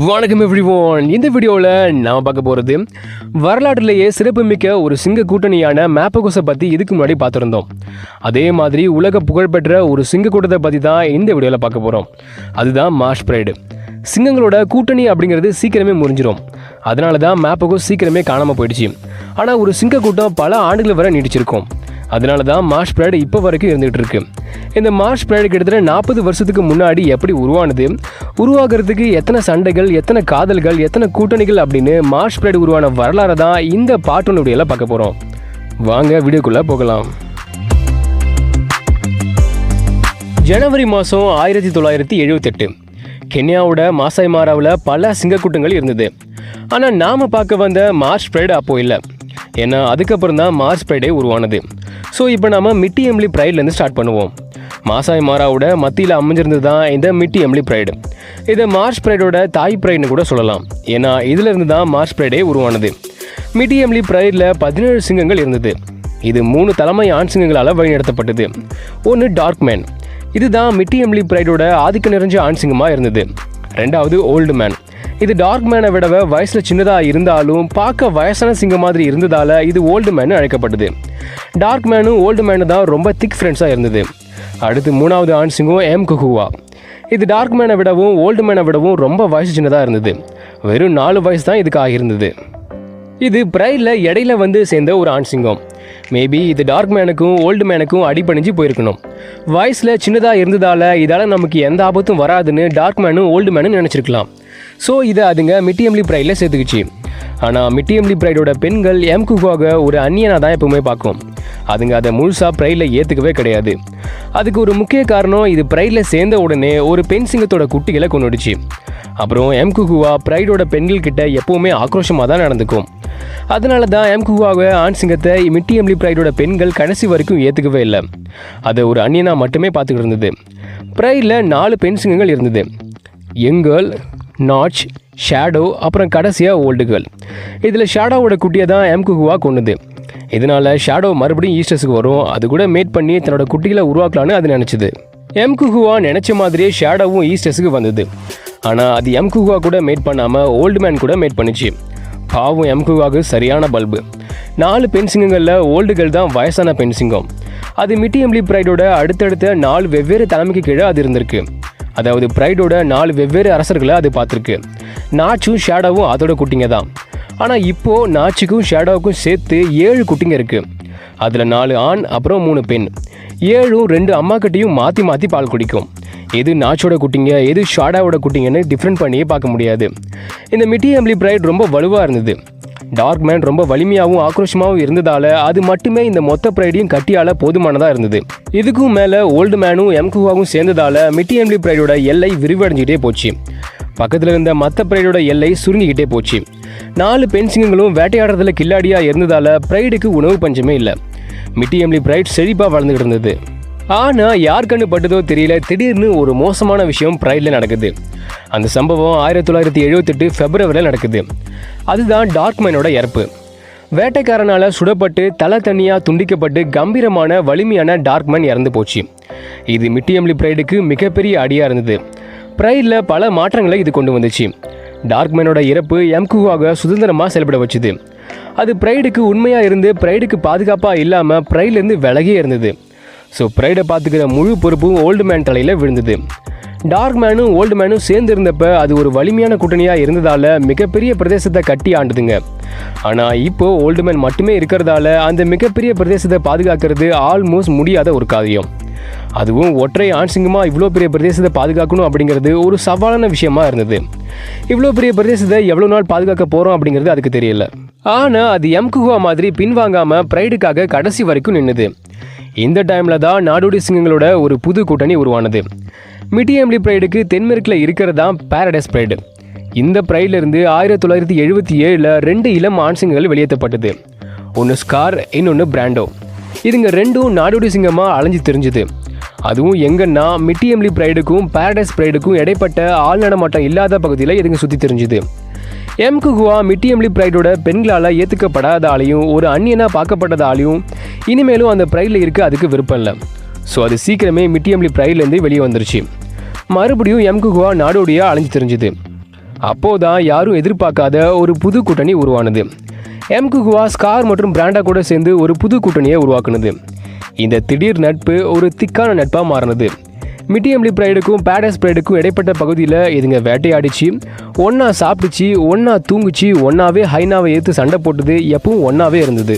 வணக்கம் எவ்ரிவன். இந்த வீடியோவில் நாம் பார்க்க போகிறது வரலாற்றிலேயே சிறப்புமிக்க ஒரு சிங்க கூட்டணியான மேப்பகோஸை பற்றி இதுக்கு முன்னாடி பார்த்துருந்தோம். அதே மாதிரி உலக புகழ்பெற்ற ஒரு சிங்க கூட்டத்தை பற்றி தான் இந்த வீடியோவில் பார்க்க போகிறோம். அதுதான் மார்ஷ் ப்ரைடு. சிங்கங்களோட கூட்டணி அப்படிங்கிறது சீக்கிரமே முறிஞ்சிடும். அதனால தான் மேப்பகோஸ் சீக்கிரமே காணாமல் போயிடுச்சு. ஆனால் ஒரு சிங்க கூட்டம் பல ஆண்டுகள் வரை நீடிச்சிருக்கும். அதனால தான் மார்ஷ் ப்ரைடு இப்போ வரைக்கும் இருந்துகிட்டு இருக்கு. இந்த மார்ஷ் ப்ரைடு கிட்டத்தட்ட 40 வருஷத்துக்கு முன்னாடி எப்படி உருவானது, உருவாகிறதுக்கு எத்தனை சண்டைகள், எத்தனை காதல்கள், எத்தனை கூட்டணிகள் அப்படின்னு மார்ஷ் ப்ரைடு உருவான வரலாறு தான் இந்த பார்ட் 1 வீடியோவில் பார்க்க போகிறோம். வாங்க வீடியோக்குள்ளே போகலாம். ஜனவரி மாதம் 1978 கென்யாவோட மாசாய் மாராவில் பல சிங்கக்கூட்டங்கள் இருந்தது. ஆனால் நாம் பார்க்க வந்த மார்ஷ் ப்ரைடு அப்போது இல்லை. ஏன்னா அதுக்கப்புறம் தான் மார்ஷ் ப்ரைடே உருவானது. ஸோ இப்போ நம்ம மிட்டி எம்லி ப்ரைட்லேருந்து ஸ்டார்ட் பண்ணுவோம். மாசாய் மாராவோட மத்தியில் அமைஞ்சிருந்தது தான் இந்த மிட்டி எம்லி ப்ரைடு. இதை மார்ஷ் ப்ரைடோட தாய் ப்ரைடுன்னு கூட சொல்லலாம். ஏன்னா இதிலிருந்து தான் மார்ஷ் ப்ரைடே உருவானது. மிட்டி எம்லி ப்ரைடில் 17 சிங்கங்கள் இருந்தது. இது 3 தலைமை ஆண் சிங்கங்களால் வழிநடத்தப்பட்டது. ஒன்று டார்க் மேன். இதுதான் மிட்டி எம்லி ப்ரைடோட ஆதிக்க நிறைஞ்ச ஆண் சிங்கமாக இருந்தது. ரெண்டாவது ஓல்டு மேன். இது டார்க் மேனை விடவே வயசில் சின்னதாக இருந்தாலும் பார்க்க வயசான சிங்கம் மாதிரி இருந்ததால் இது ஓல்டு மேனு அழைக்கப்பட்டது. டார்க் மேனும் ஓல்டு மேனு தான் ரொம்ப திக் ஃப்ரெண்ட்ஸாக இருந்தது. அடுத்து 3வது ஆண் சிங்கம் எம்குகுவா. இது டார்க் மேனை விடவும் ஓல்டு மேனை விடவும் ரொம்ப வயசு சின்னதாக இருந்தது. வெறும் 4 வயசு தான் இதுக்கு ஆகியிருந்தது. இது ப்ரைடில் இடையில வந்து சேர்ந்த ஒரு ஆண் சிங்கம். மேபி இது டார்க் மேனுக்கும் ஓல்டு மேனுக்கும் அடிபணிஞ்சு போயிருக்கணும். வயசில் சின்னதாக இருந்ததால் இதால் நமக்கு எந்த ஆபத்தும் வராதுன்னு டார்க் மேனும் ஓல்டு மேனும் நினச்சிருக்கலாம். ஸோ இதை அதுங்க மிட்டி எம்லி ப்ரைடில் சேர்த்துக்குச்சு. ஆனால் மிட்டி எம்லி ப்ரைடோட பெண்கள் எம்குகுவாக ஒரு அந்நியனாக தான் எப்பவுமே பார்க்கும். அதுங்க அதை முழுசாக ப்ரைடில் ஏற்றுக்கவே கிடையாது. அதுக்கு ஒரு முக்கிய காரணம், இது ப்ரைடில் சேர்ந்த உடனே ஒரு பெண் சிங்கத்தோட குட்டிகளை கொண்டுடுச்சு. அப்புறம் எம்குகுவா ப்ரைடோட பெண்கள் கிட்ட எப்போவுமே ஆக்ரோஷமாக தான் நடந்துக்கும். அதனால தான் எம்குகுவாவை ஆண் சிங்கத்தை மிட்டி எம்லி ப்ரைடோட பெண்கள் கடைசி வரைக்கும் ஏற்றுக்கவே இல்லை. அதை ஒரு அந்நியனாக மட்டுமே பார்த்துக்கிட்டு இருந்தது. ப்ரைடில் 4 பெண் சிங்கங்கள் இருந்தது. யங்கேர்ள், நாட்ச், ஷேடோ, அப்புறம் கடைசியாக ஓல்டு கேர்ள். இதில் ஷேடோவோட குட்டியை தான் எம்குகுவா கொண்டுது. இதனால் ஷேடோ மறுபடியும் ஈஸ்டர்ஸுக்கு வரும். அது கூட மேட் பண்ணி தன்னோட குட்டிகளை உருவாக்கலான்னு அது நினச்சிது. எம்குகுவா நினச்ச மாதிரியே ஷேடோவும் ஈஸ்டர்ஸுக்கு வந்தது. ஆனால் அது எம்குகுவா கூட மேட் பண்ணாமல் ஓல்டு மேன் கூட மேட் பண்ணிச்சு. பாவம் எம்குகுவாவுக்கு சரியான பல்பு. 4 பெண் சிங்கங்களில் ஓல்டு கேர்ள் தான் வயசான பெண் சிங்கம். அது மிட்டி எம்லி ப்ரைடோட அடுத்தடுத்த 4 வெவ்வேறு தலைமைக்கு கீழே அது இருந்திருக்கு. அதாவது ப்ரைடோட 4 வெவ்வேறு அரசர்களை அது பார்த்துருக்கு. நாச்சும் ஷேடோவும் அதோட குட்டிங்க தான். ஆனால் இப்போது நாச்சுக்கும் ஷேடோவுக்கும் சேர்த்து 7 குட்டிங்க இருக்குது. அதில் 4 ஆண் அப்புறம் 3 பெண். 7ம் 2 அம்மாக்கிட்டையும் மாற்றி மாற்றி பால் குடிக்கும். எது நாச்சோட குட்டிங்க எது ஷேடோவோட குட்டிங்கன்னு டிஃப்ரெண்ட் பண்ணியே பார்க்க முடியாது. இந்த மிட்டி எம்லி ப்ரைட் ரொம்ப வலுவாக இருந்தது. டார்க் மேன் ரொம்ப வலிமையாகவும் ஆக்ரோஷமாகவும் இருந்ததால் அது மட்டுமே இந்த மொத்த ப்ரைடையும் கட்டியால் போதுமானதாக இருந்தது. இதுக்கும் மேலே ஓல்டு மேனும் எம்குவாவும் சேர்ந்ததால் மிட்டி எம்லி ப்ரைடோட எல்லை விரிவடைஞ்சிக்கிட்டே போச்சு. பக்கத்தில் இருந்த மற்ற ப்ரைடோட எல்லை சுருங்கிக்கிட்டே போச்சு. 4 பெண் சிங்கங்களும் வேட்டையாடுறதுல கில்லாடியாக இருந்ததால் ப்ரைடுக்கு உணவு பஞ்சமே இல்லை. மிட்டி எம்லி ப்ரைட் செழிப்பாக வளர்ந்துக்கிட்டு இருந்தது. ஆனால் யார் கண்ணு பட்டதோ தெரியல, திடீர்னு ஒரு மோசமான விஷயம் ப்ரைடில் நடக்குது. அந்த சம்பவம் 1978 ஃபெப்ரவரியில் நடக்குது. அதுதான் டார்க் மேனோட இறப்பு. வேட்டைக்காரனால் சுடப்பட்டு தலை தனியாக துண்டிக்கப்பட்டு கம்பீரமான வலிமையான டார்க் மேன் இறந்து போச்சு. இது மிட்டி எம்லி ப்ரைடுக்கு மிகப்பெரிய அடியாக இருந்தது. ப்ரைடில் பல மாற்றங்களை இது கொண்டு வந்துச்சு. டார்க் மேனோட இறப்பு எம்குவாக சுதந்திரமாக செயல்பட வச்சுது. அது ப்ரைடுக்கு உண்மையாக இருந்து ப்ரைடுக்கு பாதுகாப்பாக இல்லாமல் ப்ரைட்லேருந்து விலகியே இருந்தது. ஸோ ப்ரைடை பார்த்துக்கிற முழு பொறுப்பும் ஓல்டு மேன் தலையில் விழுந்தது. டார்க் மேனும் ஓல்டு மேனும் சேர்ந்து இருந்தப்போ அது ஒரு வலிமையான கூட்டணியாக இருந்ததால் மிகப்பெரிய பிரதேசத்தை கட்டி ஆண்டுதுங்க. ஆனால் இப்போது ஓல்டு மேன் மட்டுமே இருக்கிறதால அந்த மிகப்பெரிய பிரதேசத்தை பாதுகாக்கிறது ஆல்மோஸ்ட் முடியாத ஒரு காரியம். அதுவும் ஒற்றை ஆண் சிங்கமாக இவ்வளோ பெரிய பிரதேசத்தை பாதுகாக்கணும் அப்படிங்கிறது ஒரு சவாலான விஷயமா இருந்தது. இவ்வளோ பெரிய பிரதேசத்தை எவ்வளோ நாள் பாதுகாக்க போகிறோம் அப்படிங்கிறது அதுக்கு தெரியல. ஆனால் அது எம்குவா மாதிரி பின்வாங்காமல் ப்ரைடுக்காக கடைசி வரைக்கும் நின்றுது. இந்த டைமில் தான் நாடோடி சிங்கங்களோட ஒரு புது கூட்டணி உருவானது. மிட்டி எம்லி ப்ரைடுக்கு தென்மேற்கில் இருக்கிறது தான் பாரடைஸ் ப்ரைடு. இந்த ப்ரைட்லேருந்து 1977 2 இளம் ஆண் சிங்கங்கள் வெளியேற்றப்பட்டது. ஒன்று ஸ்கார், இன்னொன்று பிராண்டோ. இதுங்க 2ம் நாடோடி சிங்கமாக அலைஞ்சு தெரிஞ்சுது. அதுவும் எங்கன்னா மிட்டி எம்லி ப்ரைடுக்கும் பாரடைஸ் ப்ரைடுக்கும் இடைப்பட்ட ஆள் நடமாட்டம் இல்லாத பகுதியில் இதுங்க சுற்றி தெரிஞ்சுது. எம்குகுவா மிட்டி எம்லி ப்ரைடோட பெண்களால் ஏற்றுக்கப்படாதாலையும் ஒரு அந்நியனாக பார்க்கப்பட்டதாலையும் இனிமேலும் அந்த ப்ரைடில் இருக்க அதுக்கு விருப்பம் இல்லை. ஸோ அது சீக்கிரமே மிட்டி எம்லி ப்ரைட்லேருந்து வெளியே வந்துருச்சு. மறுபடியும் எம்குகுவா நாடோடியாக அலைஞ்சு தெரிஞ்சுது. அப்போதான் யாரும் எதிர்பார்க்காத ஒரு புது கூட்டணி உருவானது. எம்குகுவா ஸ்கார் மற்றும் பிராண்டா கூட சேர்ந்து ஒரு புது கூட்டணியை உருவாக்குனது. இந்த திடீர் நட்பு ஒரு திக்கான நட்பாக மாறினது. மிட்டி எம்லி பிரைடுக்கும் பேடஸ் பிரைடுக்கும் இடைப்பட்ட பகுதியில் இதுங்க வேட்டையாடிச்சு, ஒன்றா சாப்பிட்டுச்சு, ஒன்றா தூங்குச்சு, ஒன்றாவே ஹைனாவை ஏற்று சண்டை போட்டது, எப்பவும் ஒன்றாவே இருந்தது.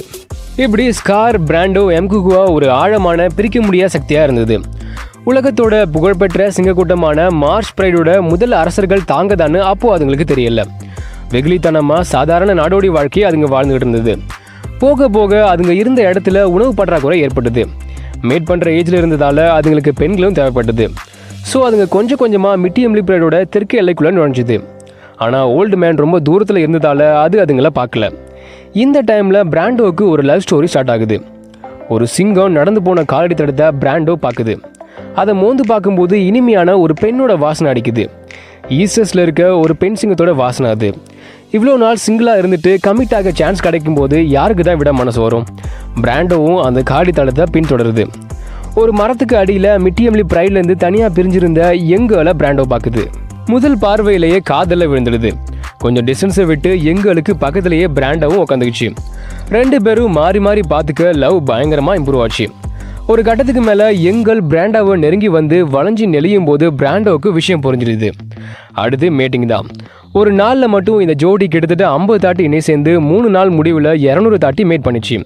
இப்படி ஸ்கார், பிராண்டோ, எம்குகுவா ஒரு ஆழமான பிரிக்க முடியாத சக்தியாக இருந்தது. உலகத்தோட புகழ்பெற்ற சிங்கக்கூட்டமான மார்ஷ் பிரைடோட முதல் அரசர்கள் தாங்கதான்னு அப்போது அதுங்களுக்கு தெரியல. வெகுளித்தனமாக சாதாரண நாடோடி வாழ்க்கையை அதுங்க வாழ்ந்துகிட்டு இருந்தது. போக போக அதுங்க இருந்த இடத்துல உணவு பற்றாக்குறை ஏற்பட்டது. மேட் பண்ணுற ஏஜில் இருந்ததால் அதுங்களுக்கு பெண்களும் தேவைப்பட்டது. ஸோ அதுங்க கொஞ்சம் கொஞ்சமாக மிட்டி எம்லி பிரைடோட தெற்கு எல்லைக்குள்ளே நுழைஞ்சுது. ஆனால் ஓல்டு மேன் ரொம்ப தூரத்தில் இருந்ததால் அதுங்களை பார்க்கல. இந்த டைமில் பிராண்டோவுக்கு ஒரு லவ் ஸ்டோரி ஸ்டார்ட் ஆகுது. ஒரு சிங்கம் நடந்து போன காலடி தடத்தை பிராண்டோ பார்க்குது. அதை மோந்து பார்க்கும்போது இனிமையான ஒரு பெண்ணோட வாசனை அடிக்குது. ஈஸ்டர்ஸில் இருக்க ஒரு பெண் சிங்கத்தோட வாசனை அது. இவ்வளோ நாள் சிங்கிளாக இருந்துட்டு கமிட் ஆக சான்ஸ் கிடைக்கும்போது யாருக்கு தான் விட மனசு வரும்? பிராண்டோவும் அந்த காடி தளத்தை பின்தொடருது. ஒரு மரத்துக்கு அடியில் மிட்டி எம்லி பிரைட்லேருந்து தனியாக பிரிஞ்சிருந்த எங்களை பிராண்டோ பார்க்குது. முதல் பார்வையிலேயே காதலில் விழுந்துடுது. கொஞ்சம் டிஸ்டன்ஸை விட்டு எங்களுக்கு பக்கத்துலேயே பிராண்டோவும் உட்காந்துக்குச்சு. 2 பேரும் மாறி மாறி பார்த்துக்க லவ் பயங்கரமாக இம்ப்ரூவ் ஆச்சு. ஒரு கட்டத்துக்கு மேலே எங்கள் பிராண்டாவை நெருங்கி வந்து வளைஞ்சி நெளியும் போது பிராண்டோவுக்கு விஷயம் புரிஞ்சிடுது. அடுத்து மேட்டிங் தான். ஒரு நாளில் மட்டும் இந்த ஜோடி கிட்டத்தட்ட 50 தாட்டி இணை சேர்ந்து 3 நாள் முடிவில் 200 தாட்டி மேட் பண்ணிச்சு.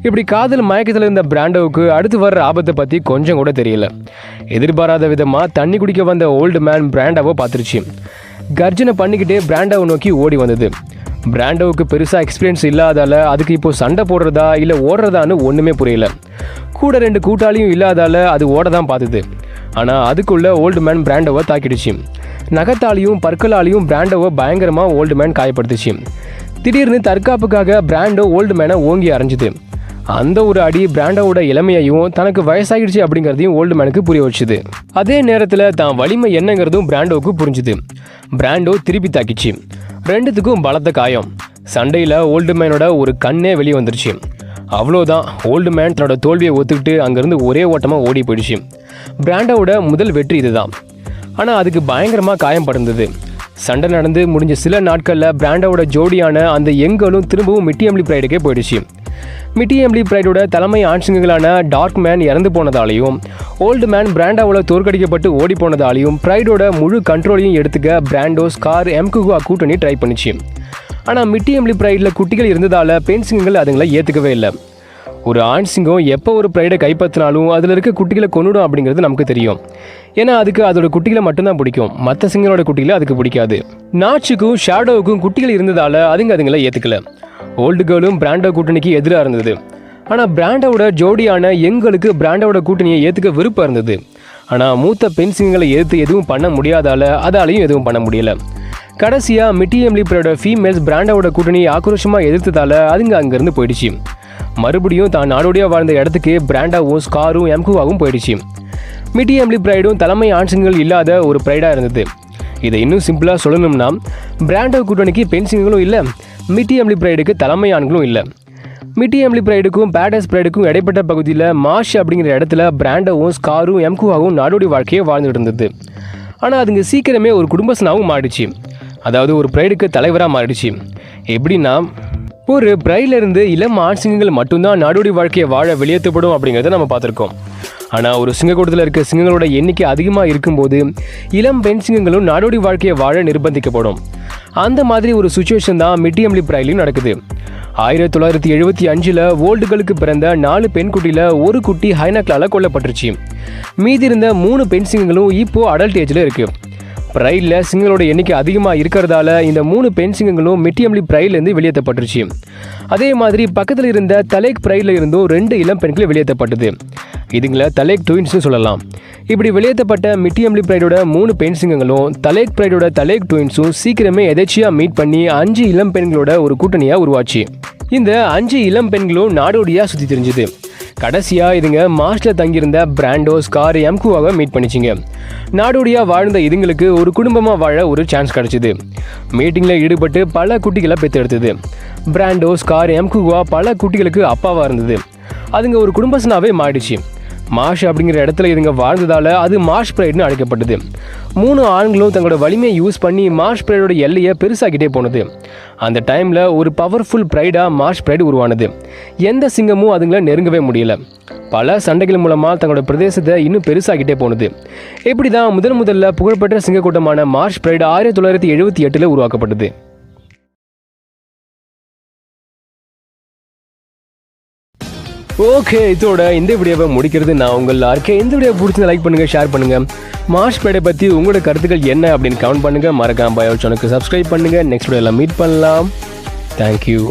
இப்படி காதல் மயக்கத்தில் இருந்த பிராண்டோவுக்கு அடுத்து வர்ற ஆபத்தை பற்றி கொஞ்சம் கூட தெரியல. எதிர்பாராத விதமாக தண்ணி குடிக்க வந்த ஓல்டு மேன் பிராண்டாவை பார்த்துருச்சு. கர்ஜனை பண்ணிக்கிட்டே பிராண்டாவை நோக்கி ஓடி வந்தது. பிராண்டோவுக்கு பெருசாக எக்ஸ்பீரியன்ஸ் இல்லாதால அதுக்கு இப்போ சண்டை போடுறதா இல்லை ஓடுறதான்னு ஒன்றுமே புரியல. கூட 2 கூட்டாளியும் இல்லாதால அது ஓட தான் பார்த்துது. ஆனால் அதுக்குள்ளே ஓல்டு மேன் பிராண்டோவை தாக்கிடுச்சு. நகத்தாலையும் பற்களாலையும் பிராண்டோவை பயங்கரமாக ஓல்டு மேன் காயப்படுத்துச்சு. திடீர்னு தற்காப்புக்காக பிராண்டோ ஓல்டு மேனை ஓங்கி அரைஞ்சுது. அந்த ஒரு அடி பிராண்டோவோட இளமையையும் தனக்கு வயசாகிடுச்சு அப்படிங்கிறதையும் ஓல்டு மேனுக்கு புரிய வச்சுது. அதே நேரத்தில் தான் வலிமை என்னங்கிறதும் பிராண்டோவுக்கு புரிஞ்சுது. பிராண்டோ திருப்பி தாக்கிச்சு. 2த்துக்கும் பலத்த காயம். சண்டையில் ஓல்டு மேனோட ஒரு கண்ணே வெளியே வந்துருச்சு. அவ்வளோதான், ஓல்டு மேன் தன்னோட தோல்வியை ஒத்துக்கிட்டு அங்கேருந்து ஒரே ஓட்டமாக ஓடி போயிடுச்சு. பிராண்டோவோட முதல் வெற்றி இதுதான். ஆனால் அதுக்கு பயங்கரமாக காயம் படுந்தது. சண்டை நடந்து முடிஞ்ச சில நாட்களில் பிராண்டோவோட ஜோடியான அந்த எங்களும் திரும்பவும் மிட்டி எம்லி பிரைடுக்கே போயிடுச்சு. மிட்டி எம்லி பிரைடோட தலைமை ஆட்சிங்களான டார்க் மேன் இறந்து போனதாலையும் ஓல்டு மேன் பிராண்டாவோட தோற்கடிக்கப்பட்டு ஓடி போனதாலையும் பிரைடோட முழு கண்ட்ரோலையும் எடுத்துக்க பிராண்டோ, ஸ்கார், எம்குகுவா கூட்டணி ட்ரை பண்ணிச்சு. ஆனால் மிட்டி எம்லி பிரைடில் குட்டிகள் இருந்ததால் பெண் சிங்கங்கள் அதுங்களை ஏற்றுக்கவே இல்லை. ஒரு ஆண் சிங்கம் எப்போ ஒரு பிரைடை கைப்பற்றினாலும் அதில் இருக்க குட்டிகளை கொன்னுடும் அப்படிங்கிறது நமக்கு தெரியும். ஏன்னா அதுக்கு அதோட குட்டிகளை மட்டும்தான் பிடிக்கும், மற்ற சிங்கங்களோட குட்டிகளை அதுக்கு பிடிக்காது. நாச்சுக்கும் ஷேடோவுக்கும் குட்டிகள் இருந்ததால் அதுங்களை ஏற்றுக்கல. ஓல்டு கேர்ளும் பிராண்டோ கூட்டணிக்கு எதிராக இருந்தது. ஆனால் பிராண்டோட ஜோடியான எங்களுக்கு பிராண்டோட கூட்டணியை ஏற்றுக்க விருப்பம் இருந்தது. ஆனால் மூத்த பெண் சிங்கங்களை எதிர்த்து எதுவும் பண்ண முடியாதால அதாலையும் எதுவும் பண்ண முடியல. கடைசியாக மிட்டி எம்லி பிரைடோட ஃபீமேல்ஸ் பிராண்டோட கூட்டணியை ஆக்ரோஷமாக எதிர்த்ததால் அங்கேருந்து போயிடுச்சு. மறுபடியும் தான் நாடோடியாக வாழ்ந்த இடத்துக்கு பிராண்டாவும் ஸ்காரும் எம்குவாவும் போயிடுச்சு. மிட்டி எம்லி பிரைடும் தலைமை ஆண்சிங்கங்கள் இல்லாத ஒரு பிரைடாக இருந்தது. இதை இன்னும் சிம்பிளாக சொல்லணும்னா பிராண்டோ கூட்டணிக்கு பெண் சிங்கங்களும் இல்லை, மிட்டி எம்லி பிரைடுக்கு தலைமை ஆண்களும் இல்லை. மிட்டி எம்லி பிரைடுக்கும் பேடஸ் பிரைடுக்கும் இடைப்பட்ட பகுதியில் மார்ஷ் அப்படிங்கிற இடத்துல பிராண்டோவும் ஸ்காரும் எம்குவாவும் நாடோடி வாழ்க்கையை வாழ்ந்துட்டு இருந்தது. ஆனால் அதுங்க சீக்கிரமே ஒரு குடும்பஸ்தனாகவும் மாறிடுச்சு. அதாவது ஒரு பிரைடுக்கு தலைவராக மாறிடுச்சு. எப்படின்னா ஒரு பிரைட்லேருந்து இளம் ஆண் சிங்கங்கள் மட்டும்தான் நாடோடி வாழ்க்கையை வாழ வெளியேற்றப்படும் அப்படிங்கிறத நம்ம பார்த்துருக்கோம். ஆனால் ஒரு சிங்கக்கூட்டத்தில் இருக்க சிங்கங்களோட எண்ணிக்கை அதிகமாக இருக்கும்போது இளம் பெண் சிங்கங்களும் நாடோடி வாழ்க்கையை வாழ நிர்பந்திக்கப்படும். அந்த மாதிரி ஒரு சுச்சுவேஷன் தான் மிட்டி எம்லி பிரைட்லையும் நடக்குது. 1975 ஓல்டுகளுக்கு பிறந்த 4 பெண் குட்டியில் ஒரு குட்டி ஹைனாக்களால் கொல்லப்பட்டுருச்சு. மீதி இருந்த 3 பெண் சிங்கங்களும் இப்போது அடல்ட் ஏஜில் இருக்குது. பிரைடில் சிங்கங்களோட எண்ணிக்கை அதிகமாக இருக்கிறதால இந்த 3 பெண் சிங்கங்களும் மிட்டி எம்லி பிரைட்லேருந்து வெளியேற்றப்பட்டுருச்சு. அதே மாதிரி பக்கத்தில் இருந்த தலேக் பிரைடில் இருந்தும் 2 இளம் பெண்கள் வெளியேற்றப்பட்டது. இதுங்களை தலேக் ட்வின்ஸ்னு சொல்லலாம். இப்படி வெளியேற்றப்பட்ட மிட்டி எம்லி பிரைடோட 3 பெண் சிங்கங்களும் தலேக் பிரைடோட தலேக் ட்வின்ஸும் சீக்கிரமே எதேச்சியாக மீட் பண்ணி 5 இளம் பெண்களோட ஒரு கூட்டணியாக உருவாச்சு. இந்த 5 இளம் பெண்களும் நாடோடியாக சுற்றி தெரிஞ்சுது. கடைசியாக இதுங்க மார்ஷில் தங்கியிருந்த பிராண்டோ, ஸ்கார், எம்குவாவை மீட் பண்ணிச்சிங்க. நாடோடியாக வாழ்ந்த இதுங்களுக்கு ஒரு குடும்பமாக வாழ ஒரு சான்ஸ் கிடச்சிது. மீட்டிங்கில் ஈடுபட்டு பல குட்டிகளை பெற்றெடுத்தது. பிராண்டோ, ஸ்கார், எம்குவா பல குட்டிகளுக்கு அப்பாவாக இருந்தது. அதுங்க ஒரு குடும்பஸ்தனாவே மாறிடுச்சு. மார்ஷ் அப்படிங்கிற இடத்துல இதுங்க வாழ்ந்ததால் அது மார்ஷ் ப்ரைடுன்னு அழைக்கப்பட்டது. 3 ஆண்களும் தங்களோட வலிமையை யூஸ் பண்ணி மார்ஷ் ப்ரைடோட எல்லையை பெருசாக்கிட்டே போனது. அந்த டைமில் ஒரு பவர்ஃபுல் ப்ரைடாக மார்ஷ் ப்ரைடு உருவானது. எந்த சிங்கமும் அதுங்களை நெருங்கவே முடியல. பல சண்டைகள் மூலமாக தங்களோட பிரதேசத்தை இன்னும் பெருசாகிட்டே போனது. இப்படி தான் முதல்ல புகழ்பெற்ற சிங்கக்கூட்டமான மார்ஷ் ப்ரைடு 1978 உருவாக்கப்பட்டது. ஓகே, இதோட இந்த வீடியோவை முடிக்கிறது நான் உங்கள் இருக்கேன். இந்த வீடியோ பிடிச்சி லைக் பண்ணுங்கள், ஷேர் பண்ணுங்கள். மார்ஷ் ப்ரைடை பற்றி உங்களோட கருத்துக்கள் என்ன அப்படின்னு கமெண்ட் பண்ணுங்கள். மறக்காம பயோ சேனலுக்கு சப்ஸ்கிரைப் பண்ணுங்கள். நெக்ஸ்ட் வீடியோவில் மீட் பண்ணலாம். தேங்க்யூ.